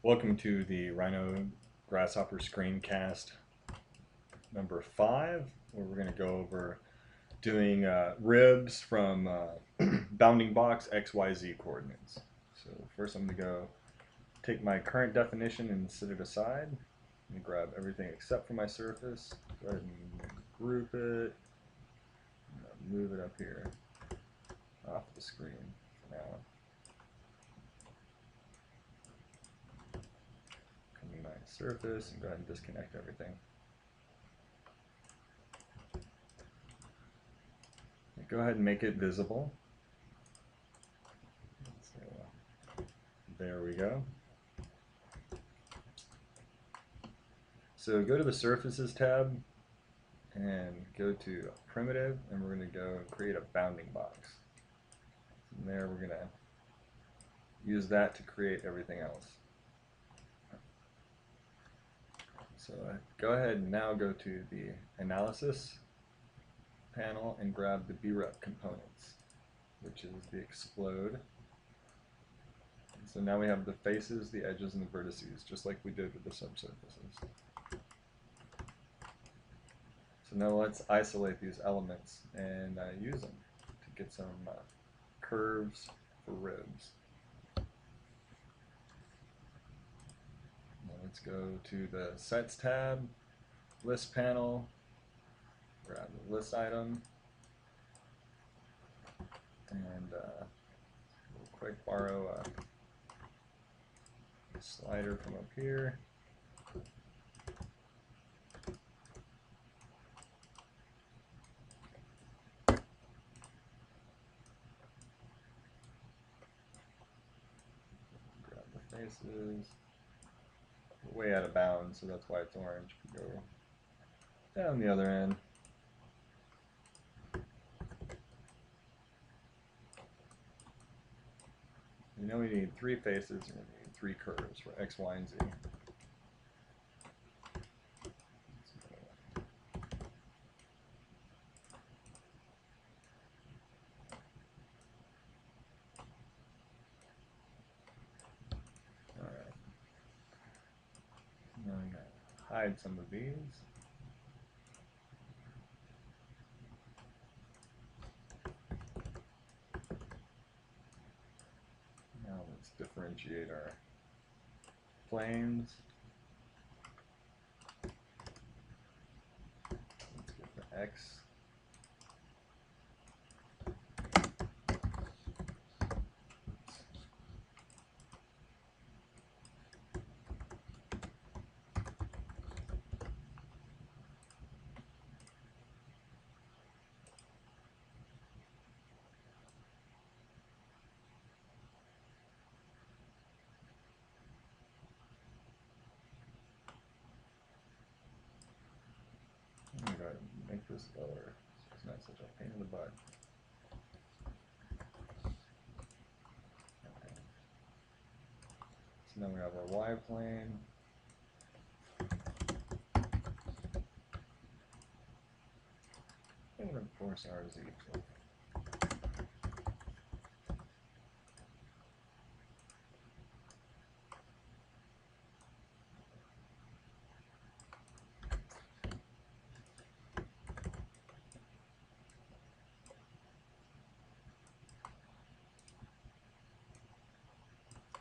Welcome to the Rhino Grasshopper screencast number 5, where we're going to go over doing ribs from bounding box XYZ coordinates. So first I'm going to go take my current definition and set it aside. I'm going to grab everything except for my surface, go ahead and group it, move it up here off the screen for now. My surface and go ahead and disconnect everything. Go ahead and make it visible. So, there we go. So go to the Surfaces tab and go to Primitive, and we're going to go create a bounding box. From there we're going to use that to create everything else. So go ahead and now go to the Analysis panel and grab the BREP components, which is the explode. And so now we have the faces, the edges, and the vertices, just like we did with the subsurfaces. So now let's isolate these elements and use them to get some curves for ribs. Let's go to the Sets tab, List panel, grab the list item, and we'll quick borrow a slider from up here. Grab the faces. Way out of bounds, so that's why it's orange. Go down the other end. You know we need 3 faces and we need 3 curves for X, Y, and Z. Alright. Now I'm going to hide some of these. Now let's differentiate our planes. Let's get the X. I'm going to go ahead and make this lower so it's not such a pain in the butt. Okay. So now we have our Y plane. And of course our Z plane.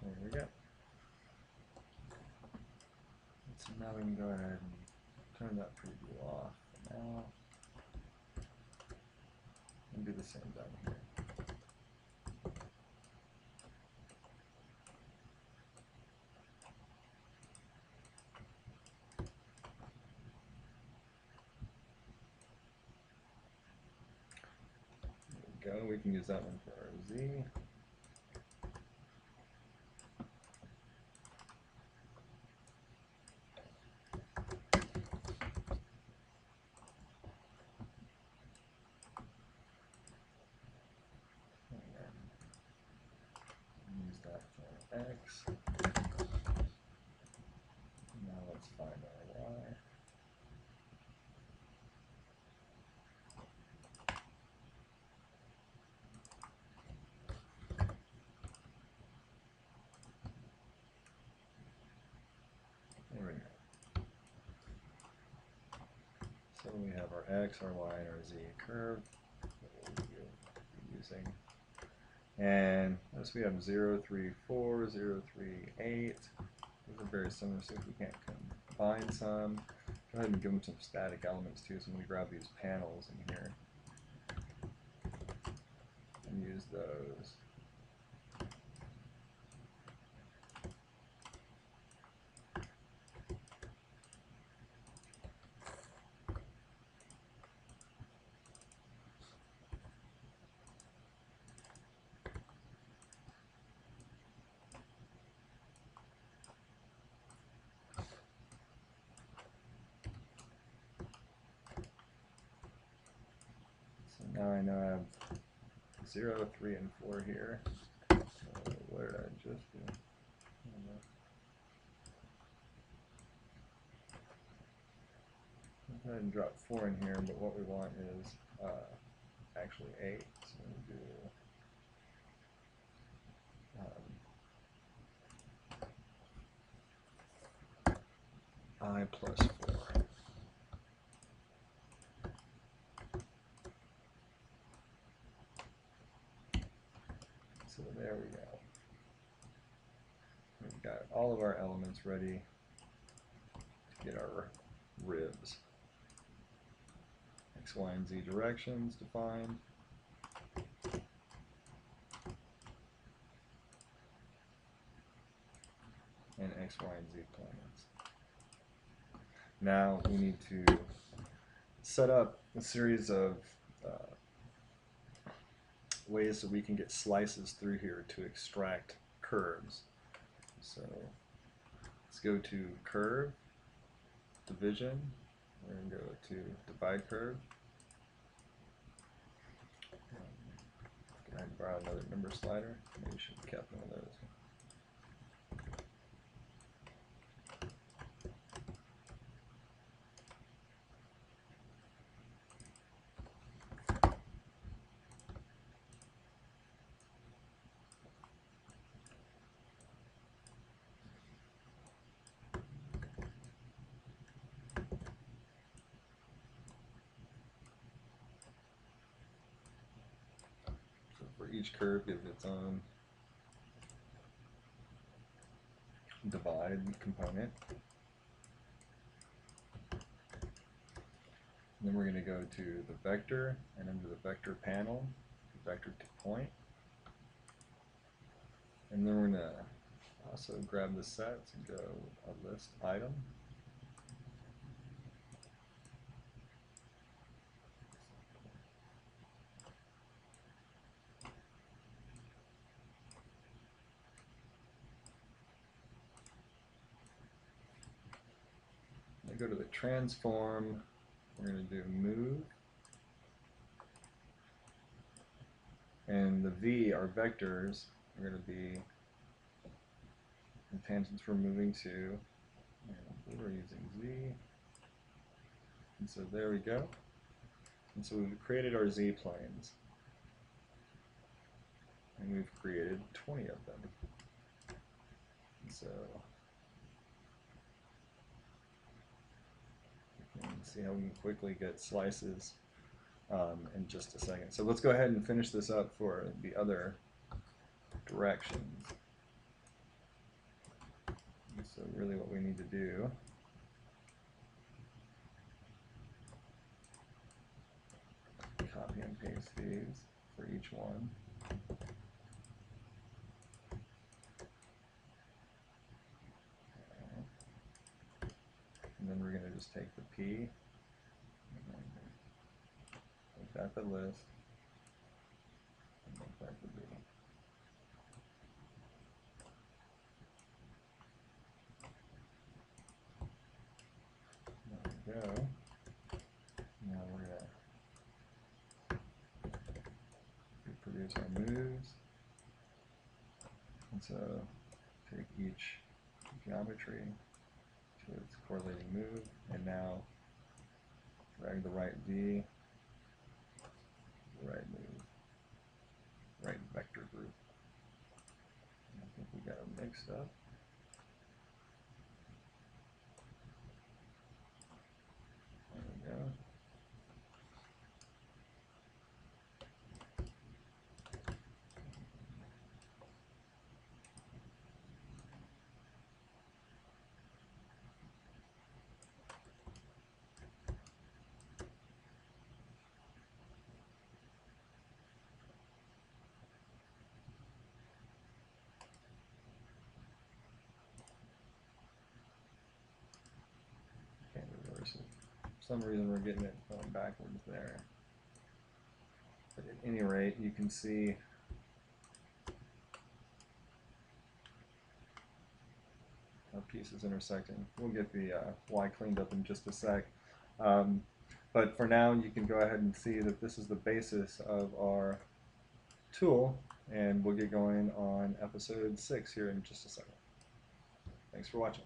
There we go. So now we can go ahead and turn that preview off for now. And do the same down here. There we go. We can use that one for our Z. Use that for X. Now let's find our Y. we have our X, our Y, and our Z curve that we'll be using. And notice we have 0, 3, 4, 0, 3, 8. Those are very similar, so if we can't combine some, go ahead and give them some static elements too. So I'm going to grab these panels in here and use those. Now I know I have 0, 3, and 4 here. So what did I just do? I don't know. Go ahead and drop 4 in here, but what we want is actually 8. So we'll do I plus 4. So there we go. We've got all of our elements ready to get our ribs. X, Y, and Z directions defined. And X, Y, and Z planes. Now we need to set up a series of ways that we can get slices through here to extract curves. So let's go to curve, division. We're going to go to divide curve. Go ahead and borrow another number slider. Maybe we should have kept one of those. For each curve, give it its own divide component. And then we're going to go to the vector, and under the vector panel, vector to point. And then we're going to also grab the sets and go a list item. Go to the transform, we're going to do move, and the V, our vectors, are going to be the tangents we're moving to, and we're using Z, and so there we go, and so we've created our Z planes, and we've created 20 of them, and so see how we can quickly get slices in just a second. So let's go ahead and finish this up for the other directions. And so really what we need to do copy and paste these for each one. And then we're going to just take the P, and make that the list, and make that the B. There we go. Now we're going to reproduce our moves. And so take each geometry to its correlating move, and now drag the right V, the right move, right vector group. And I think we got them mixed up. There we go. some reason we're getting it going backwards there. But at any rate, you can see our pieces intersecting. We'll get the Y cleaned up in just a sec. But for now, you can go ahead and see that this is the basis of our tool, and we'll get going on episode 6 here in just a second. Thanks for watching.